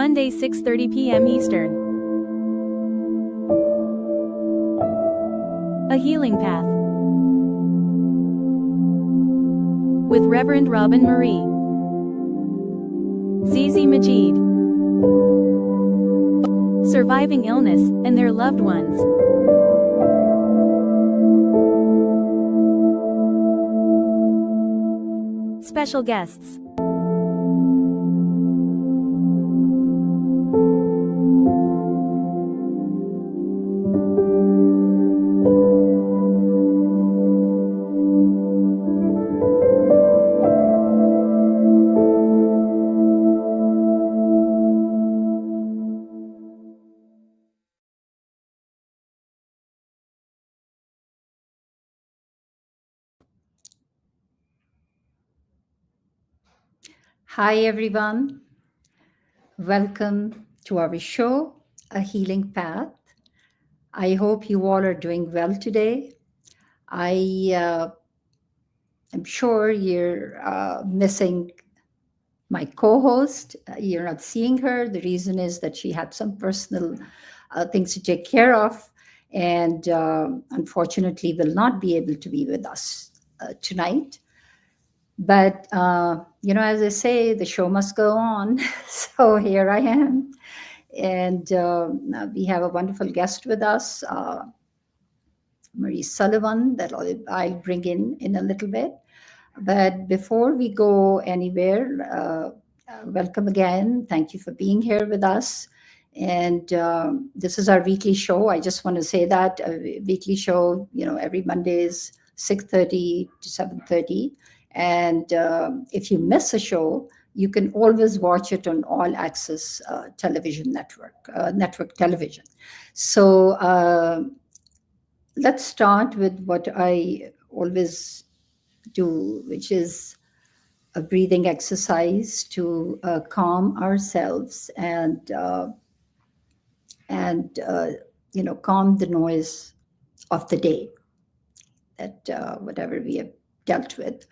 Monday 6:30 p.m. Eastern. A Healing Path with Reverend Robyne Marie. Zizi Majid. Surviving illness and their loved ones. Special guests. Hi, everyone. Welcome to our show, A Healing Path. I hope you all are doing well today. I am sure you're missing my co-host. You're not seeing her. The reason is that she had some personal things to take care of, and unfortunately will not be able to be with us tonight. But, as I say, the show must go on. So here I am. And we have a wonderful guest with us, Marie Sullivan, that I'll bring in a little bit. But before we go anywhere, welcome again. Thank you for being here with us. And this is our weekly show. I just want to say that a weekly show, every Monday is 6:30 to 7:30. And if you miss a show, you can always watch it on All Access Television Network Television. So let's start with what I always do, which is a breathing exercise to calm ourselves and calm the noise of the day, that whatever we have dealt with,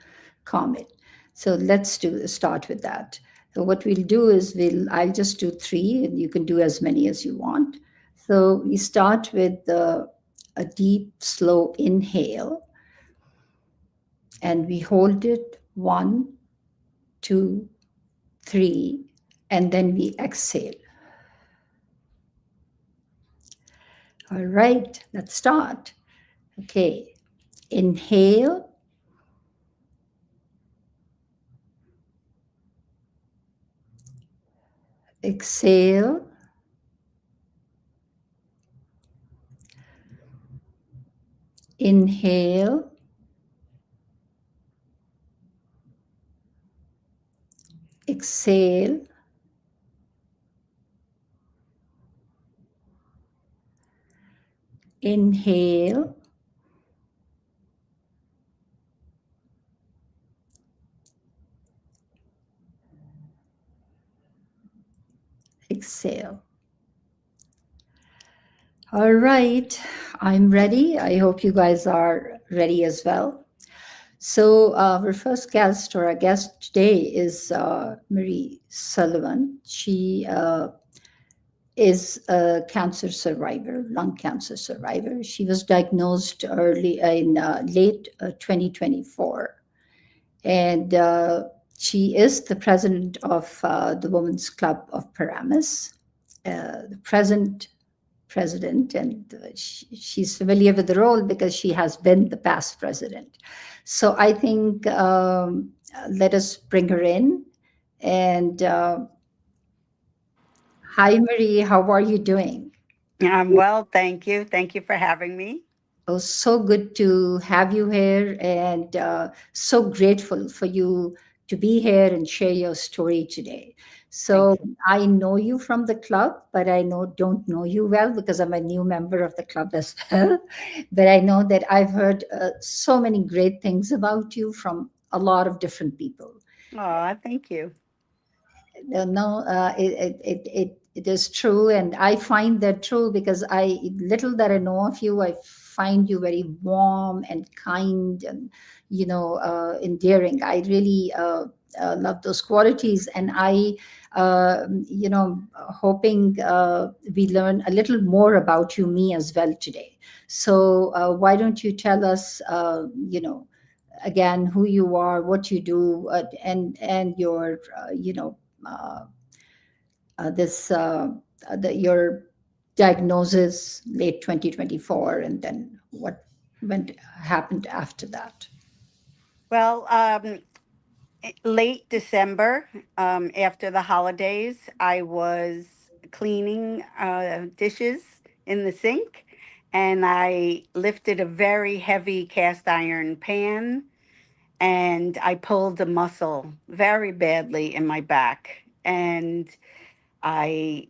calm it. So let's start with that. So what we'll do is I'll just do 3, and you can do as many as you want. So we start with a deep, slow inhale, and we hold it 1, 2, 3, and then we exhale. All right, let's start. Okay, inhale. Exhale. Inhale. Exhale. Inhale. Exhale. All right, I'm ready. I hope you guys are ready as well. So our first guest, or our guest today, is Marie Sullivan. She is a cancer survivor, lung cancer survivor. She was diagnosed early in late 2024. And she is the president of the Women's Club of Paramus, the present president, and she's familiar with the role because she has been the past president. So I think let us bring her in. And hi, Marie, how are you doing? I'm well, thank you. Thank you for having me. Oh, so good to have you here, and so grateful for you to be here and share your story today. So I know you from the club, but I don't know you well because I'm a new member of the club as well. But I know that I've heard so many great things about you from a lot of different people. Oh, thank you. No, it is true, and I find that true because little that I know of you, I find you very warm and kind and endearing. I really love those qualities. And I, hoping we learn a little more about you, me as well today. So why don't you tell us, again, who you are, what you do, and your, uh, this your diagnosis late 2024, and then what went happened after that. Well, late December, after the holidays, I was cleaning dishes in the sink, and I lifted a very heavy cast iron pan, and I pulled a muscle very badly in my back. And I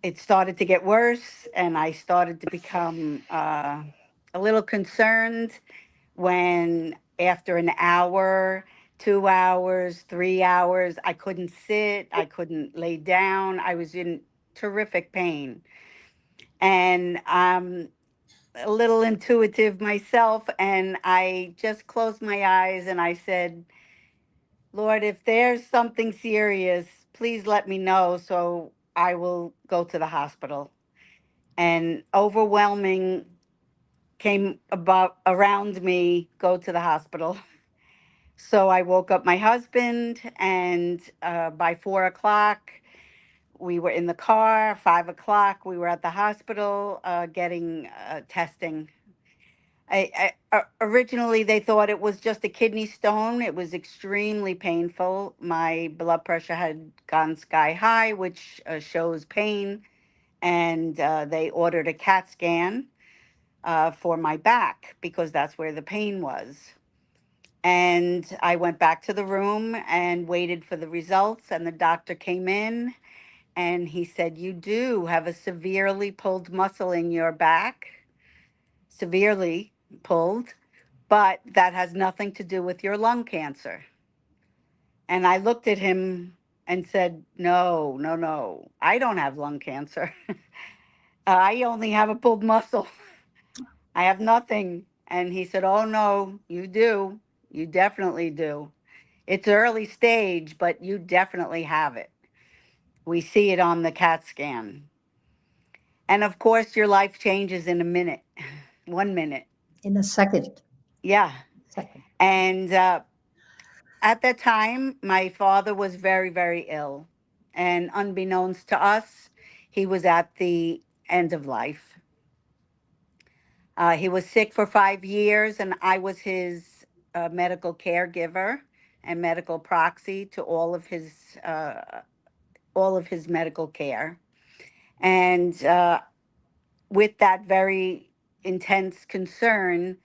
it started to get worse, and I started to become a little concerned when, after an hour, 2 hours, 3 hours, I couldn't sit, I couldn't lay down, I was in terrific pain. And I'm a little intuitive myself, and I just closed my eyes and I said, Lord, if there's something serious, please let me know so I will go to the hospital. And overwhelming came about around me, go to the hospital. So I woke up my husband, and by 4 o'clock, we were in the car. 5 o'clock, we were at the hospital getting testing. Originally, they thought it was just a kidney stone. It was extremely painful. My blood pressure had gone sky high, which shows pain, and they ordered a CAT scan for my back because that's where the pain was. And I went back to the room and waited for the results. And the doctor came in and he said, "You do have a severely pulled muscle in your back, severely pulled, but that has nothing to do with your lung cancer." And I looked at him and said, "No, no, no, I don't have lung cancer. I only have a pulled muscle. I have nothing." And he said, "Oh, no, you do. You definitely do. It's early stage, but you definitely have it. We see it on the CAT scan." And of course, your life changes in a minute, 1 minute. In a second. Yeah. Second. And at that time, my father was very, very ill. And unbeknownst to us, he was at the end of life. He was sick for 5 years, and I was his medical caregiver and medical proxy to all of his medical care. And with that very intense concern,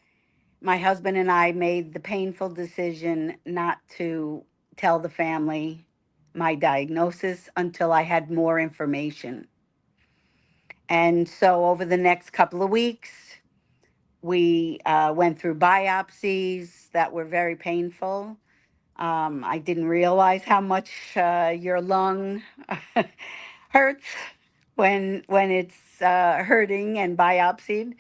my husband and I made the painful decision not to tell the family my diagnosis until I had more information. And so over the next couple of weeks, we went through biopsies that were very painful. I didn't realize how much your lung hurts when it's hurting and biopsied.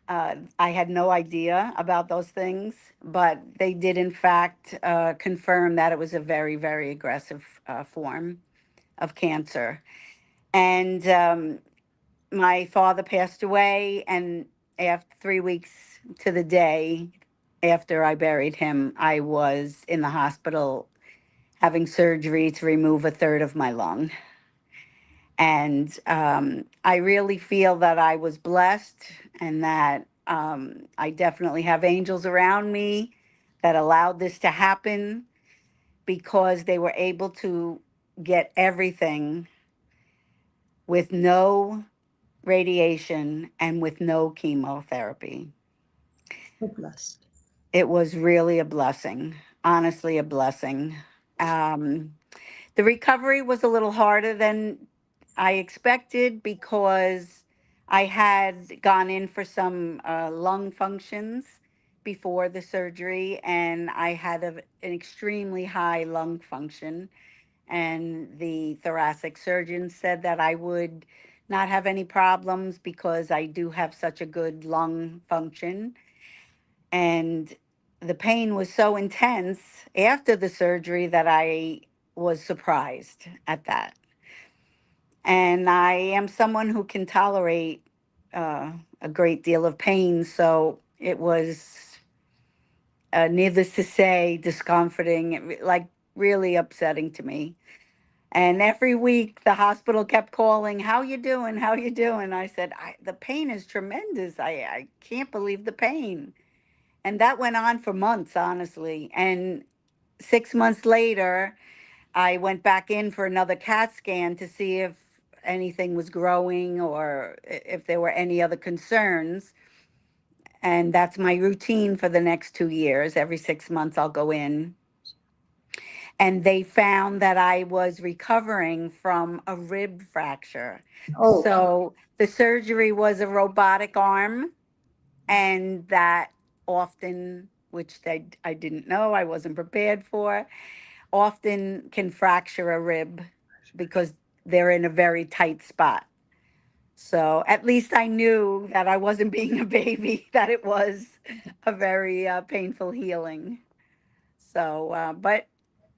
I had no idea about those things, but they did in fact confirm that it was a very, very aggressive form of cancer. And my father passed away, and after 3 weeks to the day after I buried him, I was in the hospital having surgery to remove a third of my lung. And I really feel that I was blessed, and that I definitely have angels around me that allowed this to happen, because they were able to get everything with no radiation and with no chemotherapy. So blessed. It was really a blessing, honestly, a blessing. Um, the recovery was a little harder than I expected, because I had gone in for some lung functions before the surgery, and I had an extremely high lung function. And the thoracic surgeon said that I would not have any problems because I do have such a good lung function. And the pain was so intense after the surgery that I was surprised at that. And I am someone who can tolerate a great deal of pain. So it was, needless to say, discomforting, like really upsetting to me. And every week the hospital kept calling, "How you doing? How you doing?" I said, the pain is tremendous. I can't believe the pain. And that went on for months, honestly. And 6 months later, I went back in for another CAT scan to see if anything was growing or if there were any other concerns. And that's my routine for the next 2 years. Every 6 months, I'll go in. And they found that I was recovering from a rib fracture. Oh, So the surgery was a robotic arm, and that often, which I didn't know, I wasn't prepared for, often can fracture a rib because they're in a very tight spot. So at least I knew that I wasn't being a baby, that it was a very painful healing. So, but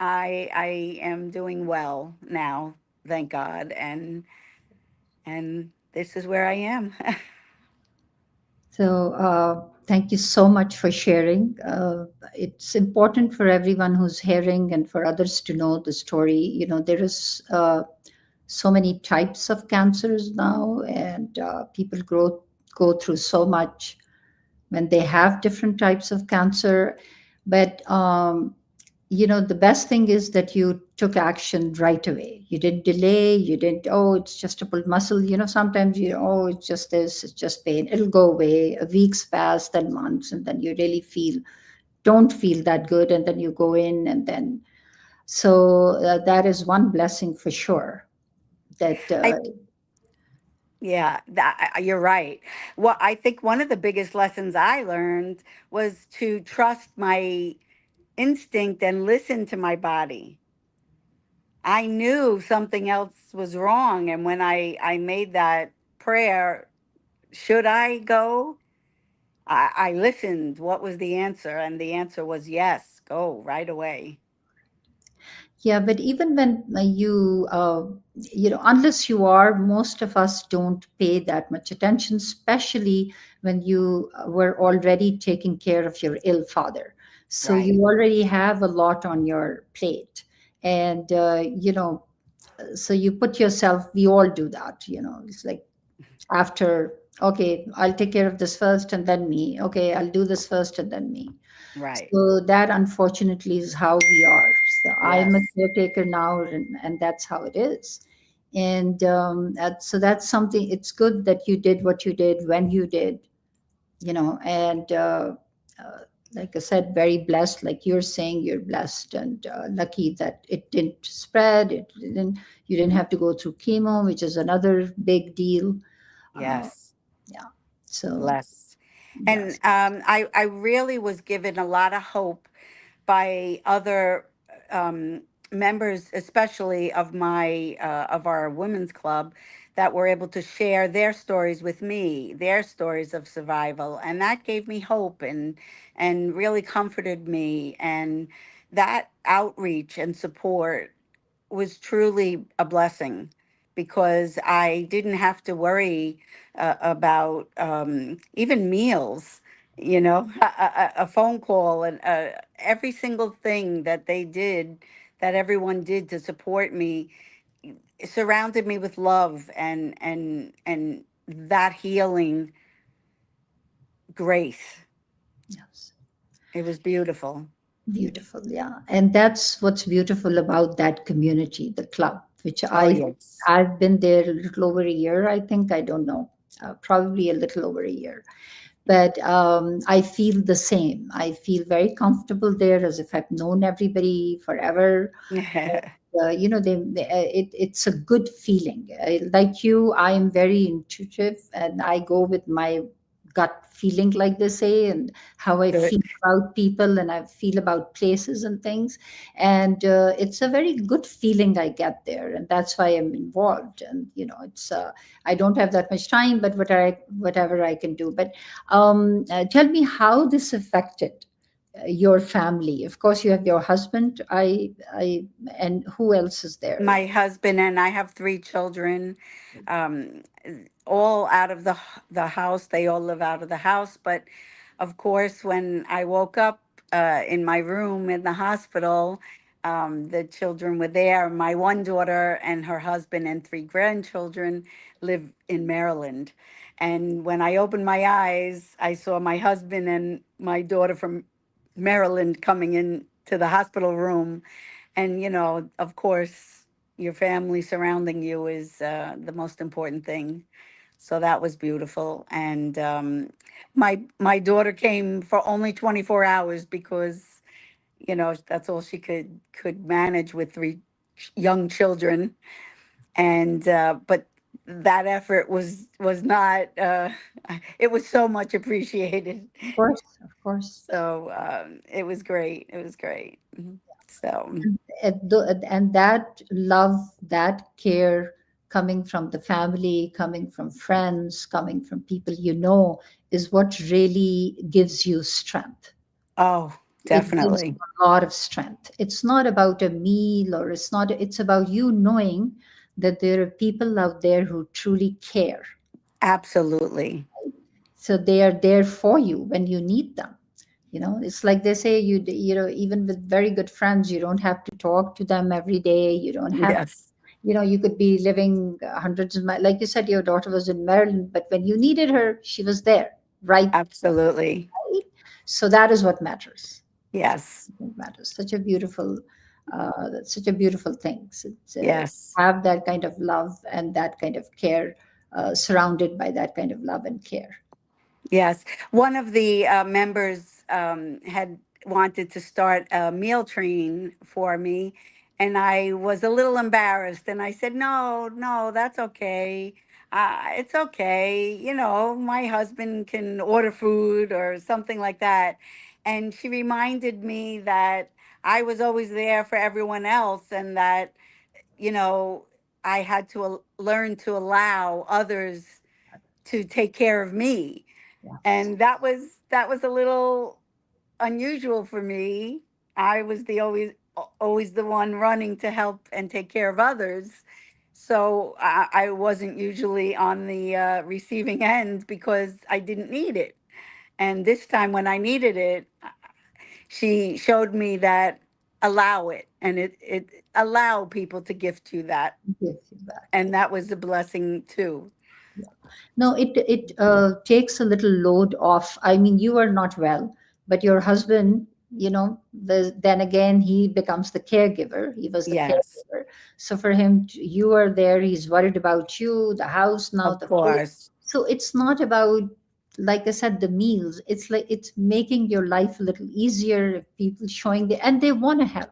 I am doing well now, thank God, and this is where I am. so thank you so much for sharing. It's important for everyone who's hearing and for others to know the story. You know, there is so many types of cancers now, and people go through so much when they have different types of cancer. But you know, the best thing is that you took action right away. You didn't delay. You didn't, oh, it's just a pulled muscle. You know, sometimes you, oh, it's just this, it's just pain. It'll go away. A week's pass, then months, and then you really don't feel that good. And then you go in, and then, so that is one blessing for sure. That, I Yeah, you're right. Well, I think one of the biggest lessons I learned was to trust my instinct and listen to my body. I knew something else was wrong, and when I made that prayer, should I go? I listened. What was the answer? And the answer was yes, go right away. yeah, but even when you know, unless you are, most of us don't pay that much attention, especially when you were already taking care of your ill father. So Right, you already have a lot on your plate. And, you know, so you put yourself, we all do that, you know, it's like after, okay, I'll take care of this first and then me. Okay, I'll do this first and then me. right. So that unfortunately is how we are. So I'm a Yes, caretaker now, and that's how it is. And so that's something. It's good that you did what you did when you did, you know. And uh, like I said, very blessed. Like you're saying, you're blessed and lucky that it didn't spread. It didn't. You didn't have to go through chemo, which is another big deal. Uh, yes. yeah. So Blessed. And yes. I really was given a lot of hope by other um, members, especially of my of our women's club, that were able to share their stories with me, their stories of survival, and that gave me hope and really comforted me. And that outreach and support was truly a blessing because I didn't have to worry about even meals, you know, a phone call and every single thing that they did, that everyone did to support me, surrounded me with love and that healing grace. Yes. It was beautiful. Beautiful, yeah. And that's what's beautiful about that community, the club, which Oh, yes. I've been there a little over a year, I think. I don't know, probably a little over a year. But I feel the same. I feel very comfortable there, as if I've known everybody forever. You know, it's a good feeling. Like you, I am very intuitive, and I go with my gut feeling, like they say, and how I Good. feel about people and I feel about places and things. And it's a very good feeling I get there, and that's why I'm involved. And you know, it's I don't have that much time, but whatever I can do. But tell me how this affected your family? Of course, you have your husband. And who else is there? My husband and I have three children, um, all out of the house. They all live out of the house. But of course, when I woke up in my room in the hospital, the children were there. My one daughter and her husband and three grandchildren live in Maryland. And when I opened my eyes, I saw my husband and my daughter from Maryland coming in to the hospital room. And, of course, your family surrounding you is the most important thing. So that was beautiful. And my daughter came for only 24 hours because, that's all she could manage with three young children. And but that effort was not it was so much appreciated. Of course, of course. So it was great. It was great. So And that love, that care coming from the family, coming from friends, coming from people you know, is what really gives you strength. oh, It gives you definitely. a lot of strength. It's not about a meal, or it's about you knowing that there are people out there who truly care. Absolutely. So they are there for you when you need them. It's like they say, even with very good friends, you don't have to talk to them every day. You don't have, Yes. you could be living hundreds of miles. Like you said, your daughter was in Maryland, but when you needed her, she was there, right? Absolutely. So that is what matters. Yes. What matters. Such a beautiful thing. Yes. Have that kind of love and that kind of care, surrounded by that kind of love and care. Yes. One of the members had wanted to start a meal train for me, and I was a little embarrassed. And I said, no, no, that's okay. It's okay. My husband can order food or something like that. And she reminded me that I was always there for everyone else, and that, you know, I had to learn to allow others to take care of me. Yeah. And that was a little unusual for me. I was the always the one running to help and take care of others. So I wasn't usually on the receiving end because I didn't need it. And this time when I needed it, she showed me that allow it, and it allow people to gift you that. Give you back. And that was a blessing too. No, it takes a little load off. I mean, you are not well, but your husband, then again, he becomes the caregiver. He was the Yes, caregiver. So for him, you are there. He's worried about you, the house now, of the food. course. So it's not about, like I said, the meals. It's like it's making your life a little easier. People showing and they want to help.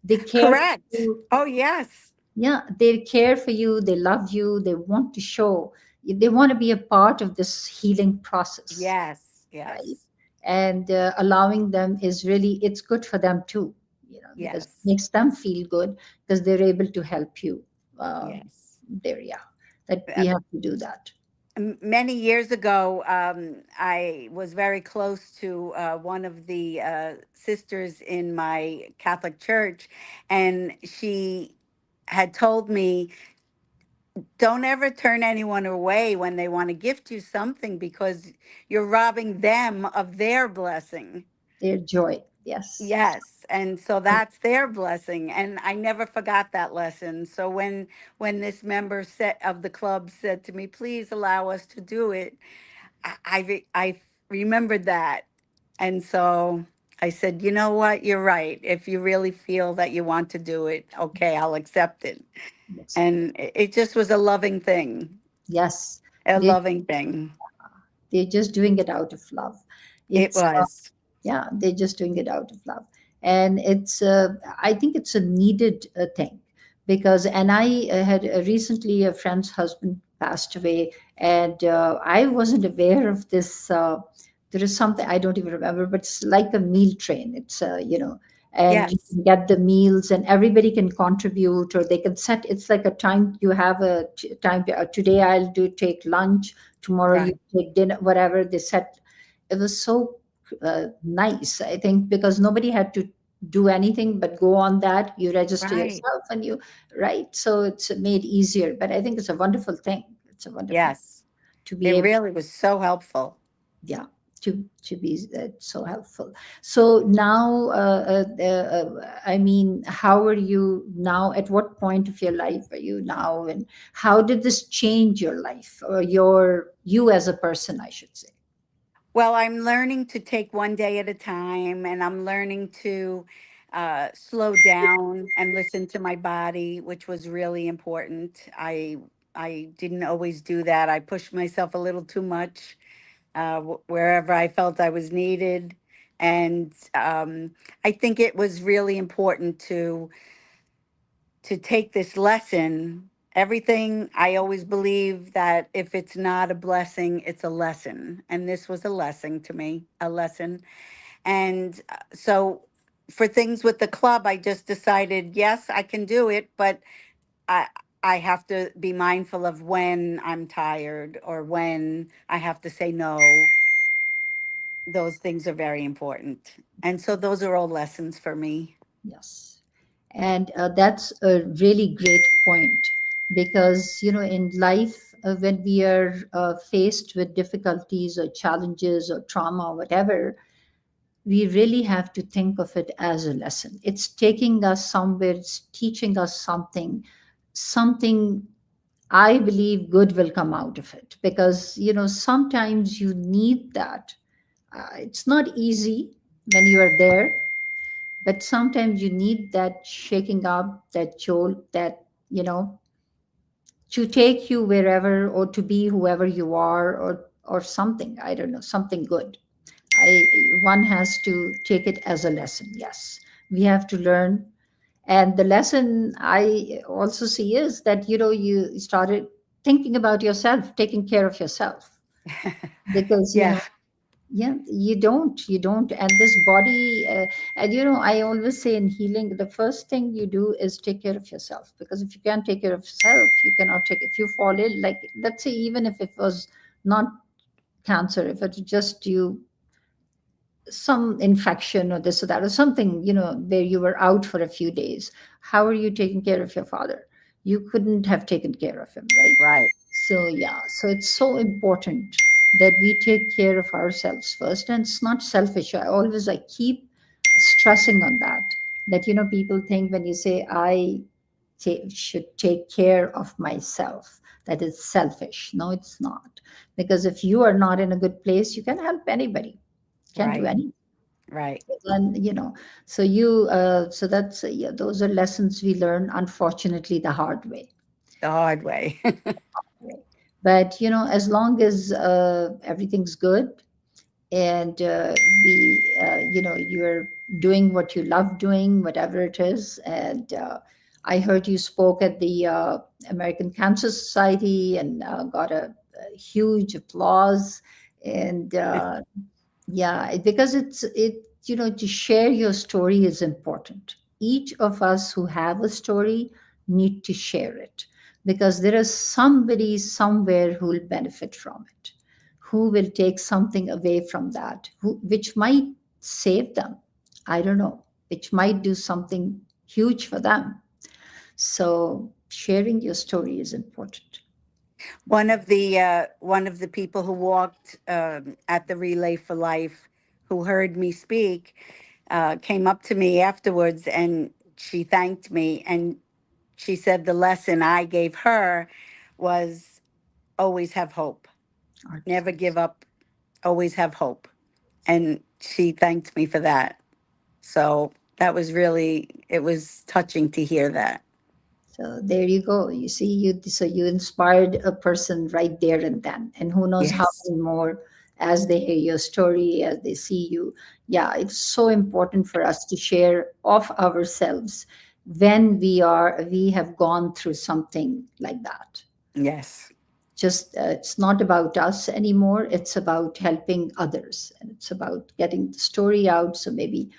They care for Correct. you. Oh, yes. Yeah, they care for you, they love you, they want to show, they want to be a part of this healing process, Yes. right? Yes. And allowing them is really, it's good for them too, because it Yes. makes them feel good because they're able to help you. Yes. There, yeah, that we have to do that. Many years ago, I was very close to one of the sisters in my Catholic church, and she had told me, don't ever turn anyone away when they want to gift you something, because you're robbing them of their blessing. Their joy, yes. Yes, and so that's their blessing, and I never forgot that lesson. So when this member set of the club said to me, "Please allow us to do it," I remembered that, and so I said, "You know what? You're right. If you really feel that you want to do it, okay, I'll accept it." Yes, And it just was a loving thing, yes. a they, loving thing. they're just doing it out of love. It It's was. Yeah, they're just doing it out of love. And I think it's a needed thing, because and I had recently a friend's husband passed away, and I wasn't aware of this. There is something I don't even remember, but it's like a meal train. And you Yes. can get the meals, and everybody can contribute, or they can set. It's like a time, you have a time. Today I'll do take lunch. Tomorrow you Right. take dinner. Whatever they set. It was so nice, I think, because nobody had to do anything but go on that. You register Right. yourself and you, right? So it's made easier. But I think it's a wonderful thing. It's a wonderful Yes. to be It able, really was so helpful. yeah, to be so helpful. So now, I mean, how are you now? At what point of your life are you now, and how did this change your life, or your you as a person, I should say? Well, I'm learning to take one day at a time, and I'm learning to slow down and listen to my body, which was really important. I didn't always do that. I pushed myself a little too much wherever I felt I was needed, and I think it was really important to take this lesson. Everything, I always believe that if it's not a blessing, it's a lesson. And this was a lesson to me, a lesson. And so for things with the club, I just decided, yes, I can do it, but I I have to be mindful of when I'm tired or when I have to say no. Those things are very important. And so those are all lessons for me. Yes. And that's a really great point, because, in life, when we are faced with difficulties or challenges or trauma or whatever, we really have to think of it as a lesson. It's taking us somewhere, it's teaching us something, something I believe good will come out of it, because, sometimes you need that. It's not easy when you are there, but sometimes you need that shaking up, that jolt, that, to take you wherever, or to be whoever you are, or something, I don't know, something good. I One has to take it as a lesson. Yes, we have to learn. And the lesson I also see is that, you started thinking about yourself, taking care of yourself, because, Yeah, yeah, you don't. And this body, and, I always say in healing, the first thing you do is take care of yourself, because if you can't take care of yourself, you cannot take, if you fall ill, like, let's say, even if it was not cancer, if it's just you, some infection or this or that or something, where you were out for a few days, how are you taking care of your father? You couldn't have taken care of him, right? right. So yeah, so it's so important that we take care of ourselves first, and it's not selfish. I keep stressing on that, people think when you say should take care of myself, that is selfish. No, it's not. Because if you are not in a good place, you can help anybody, can't do Right. anything. Right. And, so that's, yeah, those are lessons we learn, unfortunately, the hard way. The hard way. But, as long as everything's good, and you're doing what you love doing, whatever it is. And I heard you spoke at the American Cancer Society, and got a huge applause. And yeah, because to share your story is important. Each of us who have a story need to share it, because there is somebody somewhere who will benefit from it, who will take something away from that, which might save them. I don't know, which might do something huge for them. So sharing your story is important. One of the people who walked at the Relay for Life, who heard me speak, came up to me afterwards and she thanked me, and she said the lesson I gave her was always have hope, never give up, always have hope, and she thanked me for that. So that was really, it was touching to hear that. So there you go. You see, you inspired a person right there and then, and who knows how Yes. many more as they hear your story, as they see you. Yeah, it's so important for us to share of ourselves when we have gone through something like that. Yes. Just it's not about us anymore. It's about helping others, and it's about getting the story out, so maybe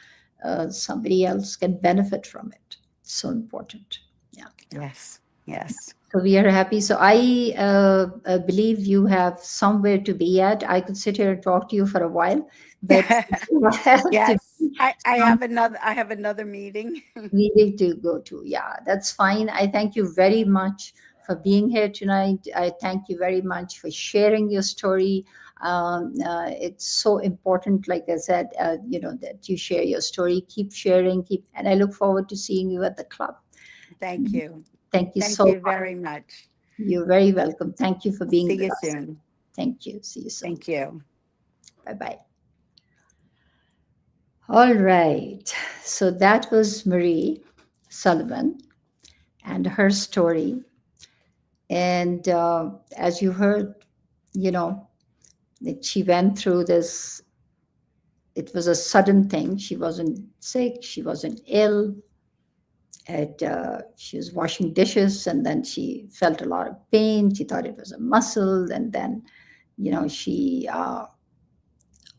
somebody else can benefit from it. So important. Yeah. Yes. Yes. So we are happy. So I believe you have somewhere to be at. I could sit here and talk to you for a while, but you have to Yes, be I have another meeting. needing to go to. Yeah, that's fine. I thank you very much for being here tonight. I thank you very much for sharing your story. It's so important, like I said, that you share your story. Keep sharing, and I look forward to seeing you at the club. Thank you. Thank you Thank so you much. very much. You're very welcome. Thank you for being See with you us. soon. Thank you. See you soon. Thank you. Bye bye. All right. So that was Marie Sullivan and her story. And as you heard, you know, that she went through this. It was a sudden thing. She wasn't sick. She wasn't ill. She was washing dishes, and then she felt a lot of pain. She thought it was a muscle, and then, she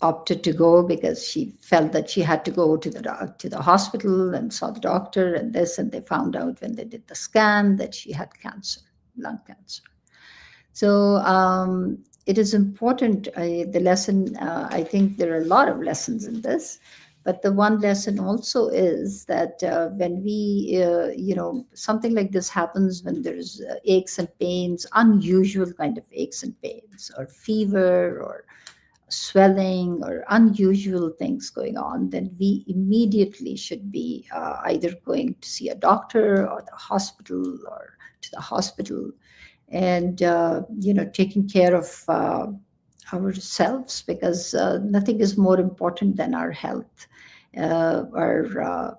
opted to go because she felt that she had to go to the hospital and saw the doctor and this, and they found out when they did the scan that she had cancer, lung cancer. So it is important. The lesson, I think there are a lot of lessons in this, but the one lesson also is that when something like this happens, when there's aches and pains, unusual kind of aches and pains, or fever, or swelling, or unusual things going on, then we immediately should be either going to see a doctor or the hospital, or to the hospital, and taking care of ourselves, because nothing is more important than our health, our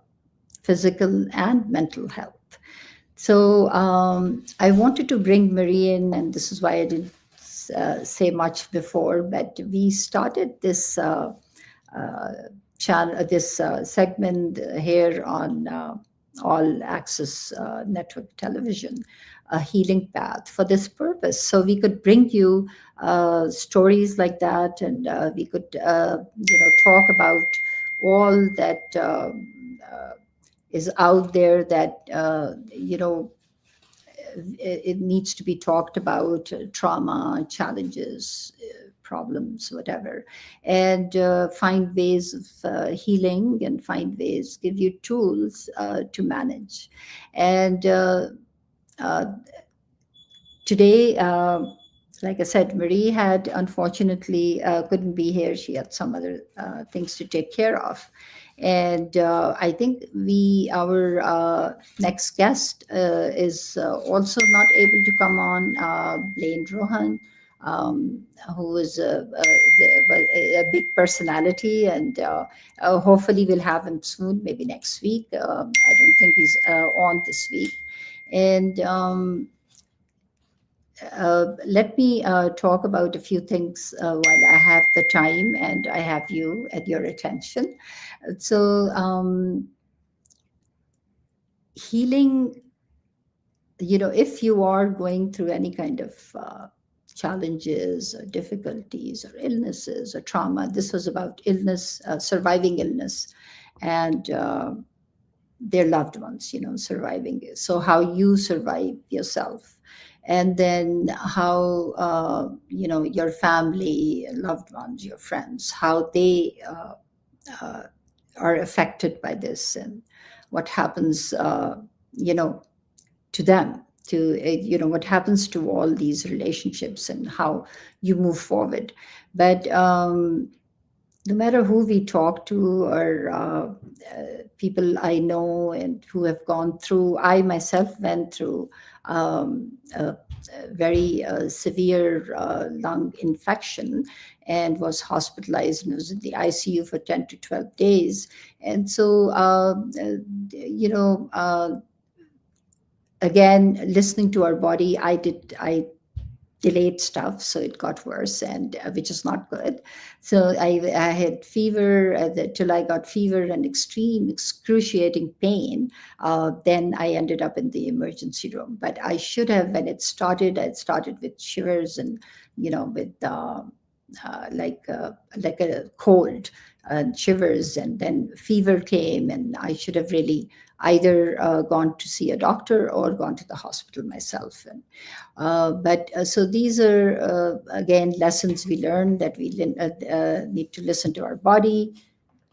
physical and mental health. So I wanted to bring Marie in, and this is why I didn't say much before, but we started this channel, this segment here on All Access Network Television, a healing path, for this purpose. So we could bring you stories like that, and we could, talk about all that is out there that, it needs to be talked about, trauma, challenges, problems, whatever, and find ways of healing, and find ways, give you tools to manage. And uh, today, like I said, Marie had unfortunately couldn't be here. She had some other things to take care of. And I think our next guest is also not able to come on, Blaine Rohan, who is a big personality, and hopefully we'll have him soon, maybe next week. I don't think he's on this week. And let me talk about a few things while I have the time and I have you at your attention. So, healing, if you are going through any kind of challenges or difficulties or illnesses or trauma, this was about illness, surviving illness, and their loved ones, surviving. So, how you survive yourself, and then how your family, loved ones, your friends, how they uh, are affected by this, and what happens to them, to what happens to all these relationships, and how you move forward. But no matter who we talk to, or people I know and who have gone through, I myself went through a very severe lung infection, and was hospitalized, and was in the ICU for 10 to 12 days. And so, again, listening to our body, I delayed stuff, so it got worse, and which is not good. So I had fever till I got fever and extreme excruciating pain. Then I ended up in the emergency room. But I should have, when it started, I started with shivers, and with like a cold and shivers, and then fever came, and I should have really either gone to see a doctor or gone to the hospital myself. And so these are again lessons we learn, that we need to listen to our body.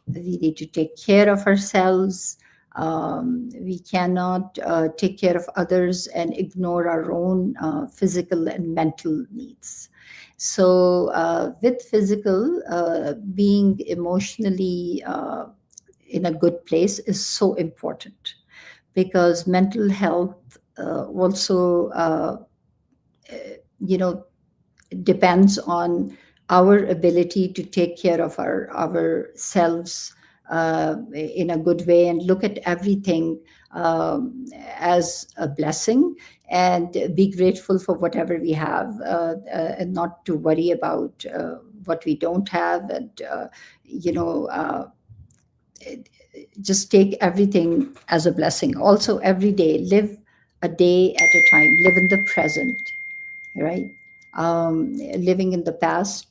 We need to take care of ourselves. We cannot take care of others and ignore our own physical and mental needs. So, with physical, being emotionally in a good place is so important, because mental health also, you know, depends on our ability to take care of ourselves in a good way, and look at everything as a blessing, and be grateful for whatever we have, and not to worry about what we don't have, and you know just take everything as a blessing. Also, every day, live a day at a time, live in the present, right? Living in the past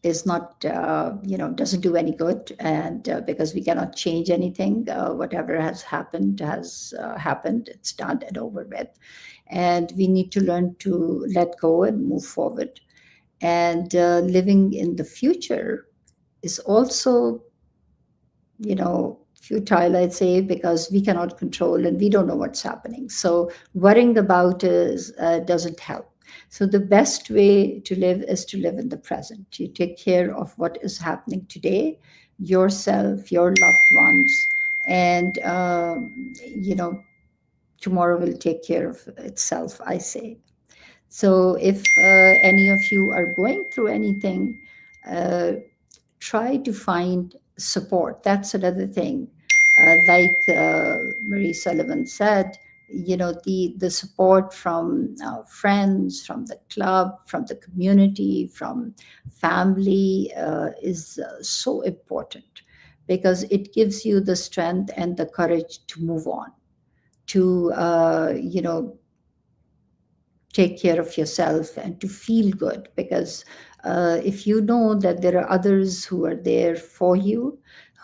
is not, doesn't do any good, and because we cannot change anything. Whatever has happened. It's done and over with, and we need to learn to let go and move forward. And living in the future is also, futile, I'd say, because we cannot control and we don't know what's happening. So worrying about is doesn't help. So the best way to live is to live in the present. You take care of what is happening today, yourself, your loved ones, and tomorrow will take care of itself, I say. So if any of you are going through anything, uh, try to find support. That's another thing. Like Marie Sullivan said, the support from friends, from the club, from the community, from family is so important, because it gives you the strength and the courage to move on, to take care of yourself and to feel good. Because if you know that there are others who are there for you,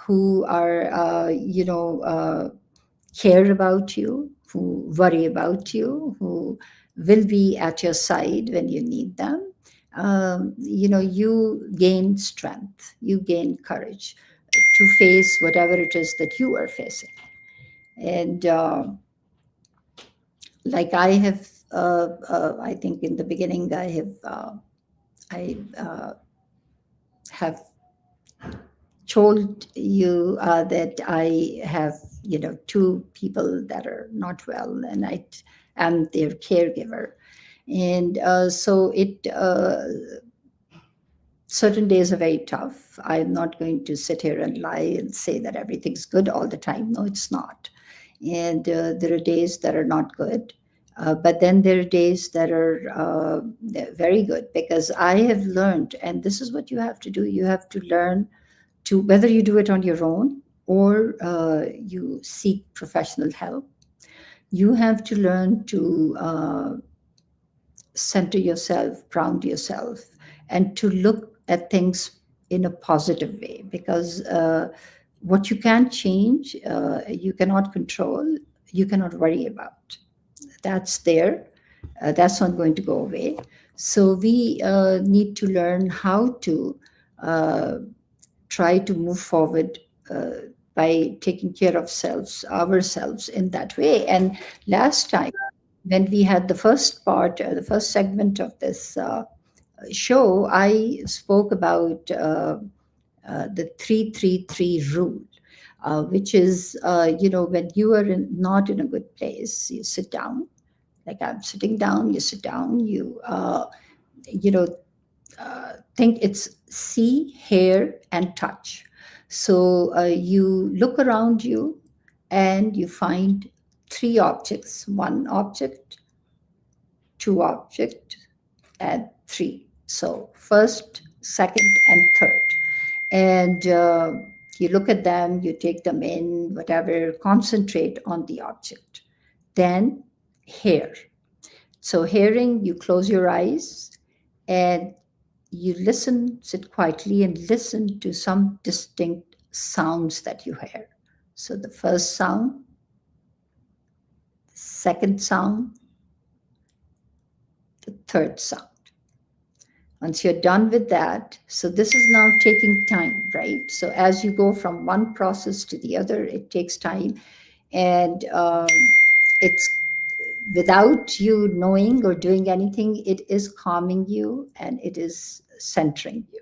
who are care about you, who worry about you, who will be at your side when you need them, you gain strength, you gain courage to face whatever it is that you are facing. And like I have, I think in the beginning, I have told you that I have, two people that are not well, and I am their caregiver. And so certain days are very tough. I'm not going to sit here and lie and say that everything's good all the time. No, it's not. And there are days that are not good. But then there are days that are very good, because I have learned, and this is what you have to do. You have to learn to, whether you do it on your own or you seek professional help, you have to learn to center yourself, ground yourself, and to look at things in a positive way. Because what you can't change, you cannot control, you cannot worry about. That's there. That's not going to go away. So we need to learn how to try to move forward by taking care of ourselves in that way. And last time, when we had the first part, the first segment of this show, I spoke about the 333 rule, which is, when you are not in a good place, you sit down. Like I'm sitting down, you sit down, you know, think it's see, hear, and touch. So you look around you and you find three objects: one object, two objects, and three. So first, second, and third. And you look at them, you take them in, whatever, concentrate on the object. Then hear. So hearing, you close your eyes and you listen, sit quietly and listen to some distinct sounds that you hear. So the first sound, second sound, the third sound. Once you're done with that, so this is now taking time, right? So as you go from one process to the other, it takes time. And it's without you knowing or doing anything, it is calming you and it is centering you.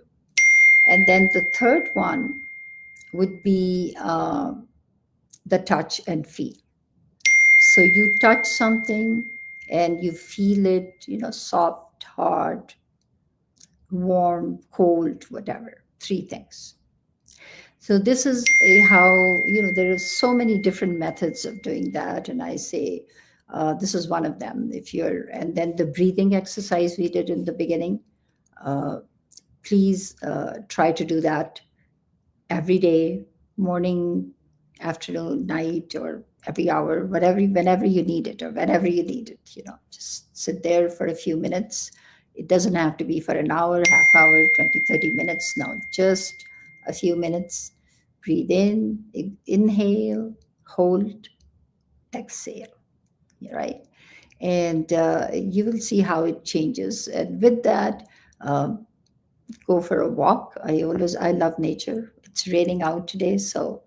And then the third one would be the touch and feel. So you touch something and you feel it, soft, hard, warm, cold, whatever, three things. So this is how, there are so many different methods of doing that. And I say, this is one of them. And then the breathing exercise we did in the beginning, please try to do that every day, morning, afternoon, night, or every hour, whenever you need it, or whenever you need it, just sit there for a few minutes. It doesn't have to be for an hour, half hour, 20, 30 minutes. No, just a few minutes. Breathe in, inhale, hold, exhale, right? And you will see how it changes. And with that, go for a walk. I love nature. It's raining out today, so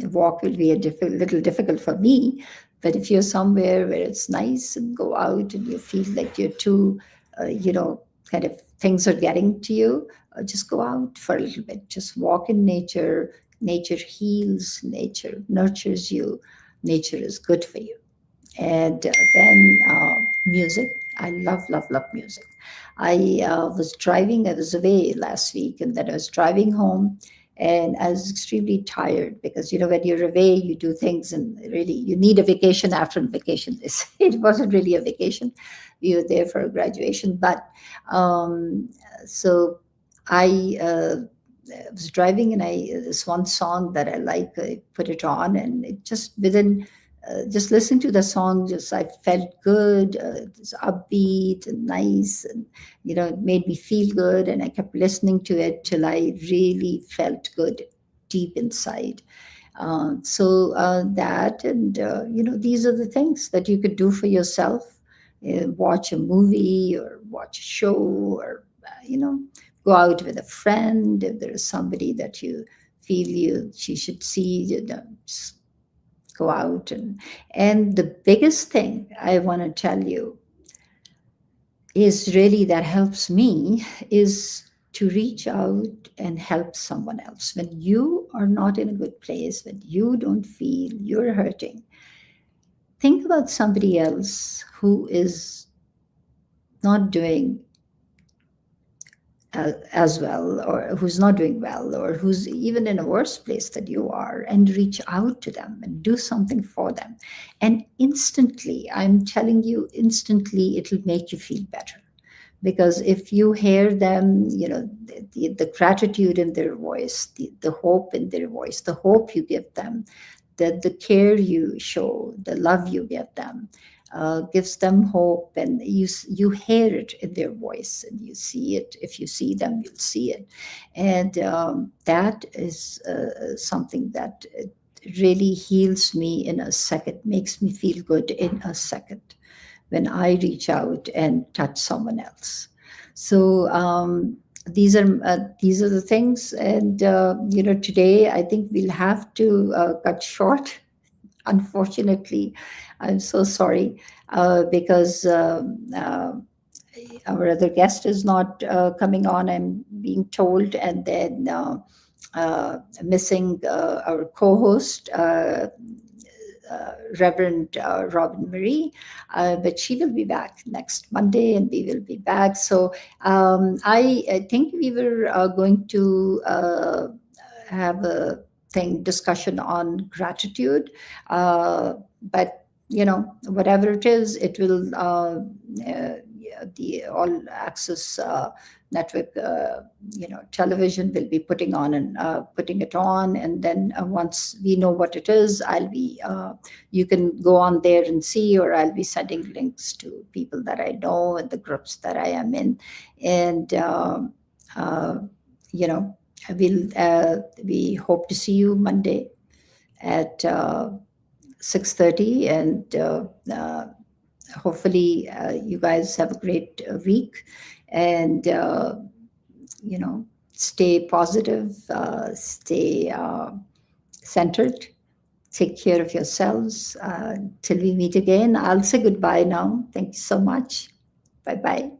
a walk will be little difficult for me. But if you're somewhere where it's nice and go out and you feel like you're too, kind of things are getting to you, just go out for a little bit. Just walk in nature. Nature heals, nature nurtures you, nature is good for you. And then music. I love music. I was away last week, and then I was driving home, and I was extremely tired because, when you're away, you do things, and really you need a vacation after a vacation. It wasn't really a vacation. We were there for a graduation, but so I was driving, and this one song that I like, I put it on, and it just listening to the song, just I felt good. It's upbeat and nice, and it made me feel good. And I kept listening to it till I really felt good deep inside. That, and these are the things that you could do for yourself. Watch a movie or watch a show, or go out with a friend if there is somebody that you feel she should see. Just go out. And the biggest thing I want to tell you is really that helps me is to reach out and help someone else. When you are not in a good place, when you don't feel you're hurting, think about somebody else who is not doing as well, or who's not doing well, or who's even in a worse place than you are, and reach out to them and do something for them. And instantly, I'm telling you, instantly, it'll make you feel better. Because if you hear them, the gratitude in their voice, the hope in their voice, the hope you give them, the care you show, the love you give them, gives them hope, and you hear it in their voice, and you see it. If you see them, you'll see it. And that is something that really heals me in a second, makes me feel good in a second, when I reach out and touch someone else. So these are the things. And today I think we'll have to cut short. Unfortunately, I'm so sorry, because our other guest is not coming on, I'm being told, and then missing our co-host, Reverend Robin Marie, but she will be back next Monday, and we will be back. So I think we were going to have a discussion on gratitude, but whatever it is, it will the all access network, television will be putting it on, and then once we know what it is, you can go on there and see, or I'll be sending links to people that I know and the groups that I am in. And you know, we hope to see you Monday at 6:30, and hopefully you guys have a great week, and stay positive, stay centered, take care of yourselves. Till we meet again, I'll say goodbye now. Thank you so much. Bye bye.